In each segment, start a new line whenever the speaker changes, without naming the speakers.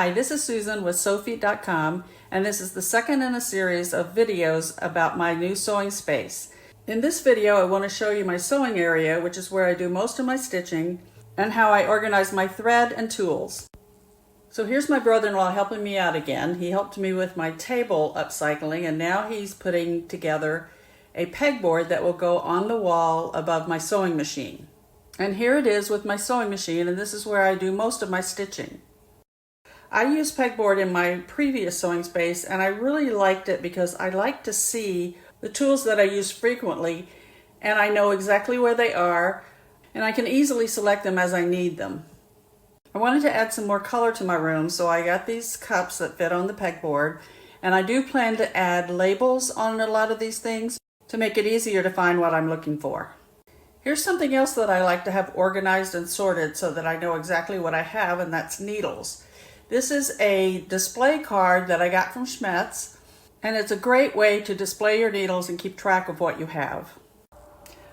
Hi, this is Susan with Sewfeet.com, and this is the second in a series of videos about my new sewing space. In this video, I want to show you my sewing area, which is where I do most of my stitching, and how I organize my thread and tools. So here's my brother-in-law helping me out again. He helped me with my table upcycling, and now he's putting together a pegboard that will go on the wall above my sewing machine. And here it is with my sewing machine, and this is where I do most of my stitching. I used pegboard in my previous sewing space, and I really liked it because I like to see the tools that I use frequently, and I know exactly where they are, and I can easily select them as I need them. I wanted to add some more color to my room, so I got these cups that fit on the pegboard, and I do plan to add labels on a lot of these things to make it easier to find what I'm looking for. Here's something else that I like to have organized and sorted so that I know exactly what I have, and that's needles. This is a display card that I got from Schmetz, and it's a great way to display your needles and keep track of what you have.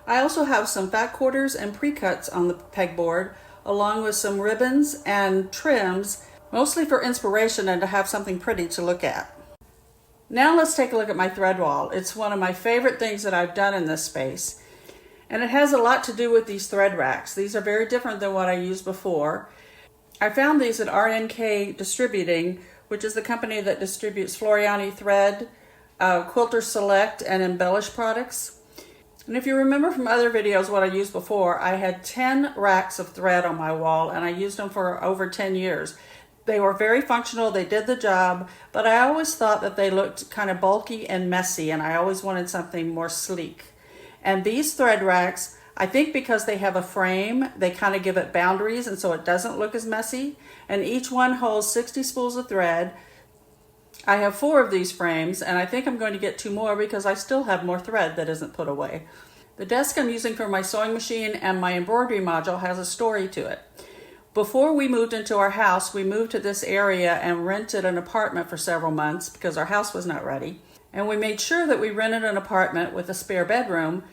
I also have some fat quarters and pre-cuts on the pegboard, along with some ribbons and trims, mostly for inspiration and to have something pretty to look at. Now let's take a look at my thread wall. It's one of my favorite things that I've done in this space. And it has a lot to do with these thread racks. These are very different than what I used before. I found these at RNK Distributing, which is the company that distributes Floriani thread, Quilter Select, and Embellish products. And if you remember from other videos what I used before, I had 10 racks of thread on my wall, and I used them for over 10 years. They were very functional, they did the job, but I always thought that they looked kind of bulky and messy, and I always wanted something more sleek. And these thread racks, I think because they have a frame, they kind of give it boundaries, and so it doesn't look as messy. And each one holds 60 spools of thread. I have 4 of these frames, and I think I'm going to get 2 more because I still have more thread that isn't put away. The desk I'm using for my sewing machine and my embroidery module has a story to it. Before we moved into our house, we moved to this area and rented an apartment for several months because our house was not ready. And we made sure that we rented an apartment with a spare bedroom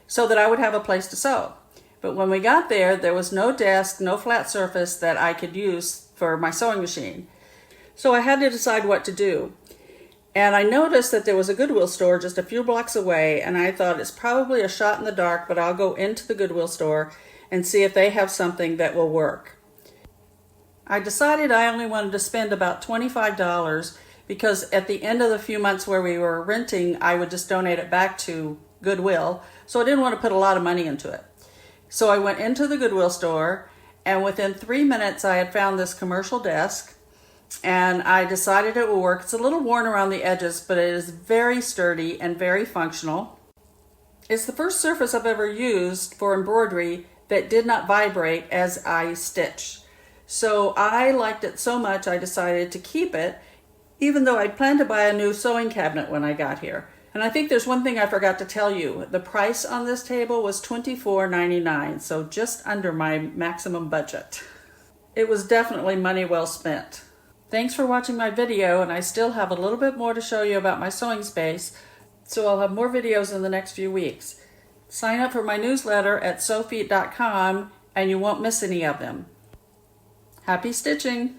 so that I would have a place to sew. But when we got there, there was no desk, no flat surface that I could use for my sewing machine. So I had to decide what to do. And I noticed that there was a Goodwill store just a few blocks away, and I thought it's probably a shot in the dark, but I'll go into the Goodwill store and see if they have something that will work. I decided I only wanted to spend about $25 because at the end of the few months where we were renting, I would just donate it back to Goodwill, so I didn't want to put a lot of money into it. So I went into the Goodwill store, and within 3 minutes I had found this commercial desk, and I decided it will work. It's a little worn around the edges, but it is very sturdy and very functional. It's the first surface I've ever used for embroidery that did not vibrate as I stitch. So I liked it so much I decided to keep it, even though I'd planned to buy a new sewing cabinet when I got here. And I think there's one thing I forgot to tell you. The price on this table was $24.99, so just under my maximum budget. It was definitely money well spent. Thanks for watching my video, and I still have a little bit more to show you about my sewing space, so I'll have more videos in the next few weeks. Sign up for my newsletter at Sewfeet.com, and you won't miss any of them. Happy stitching!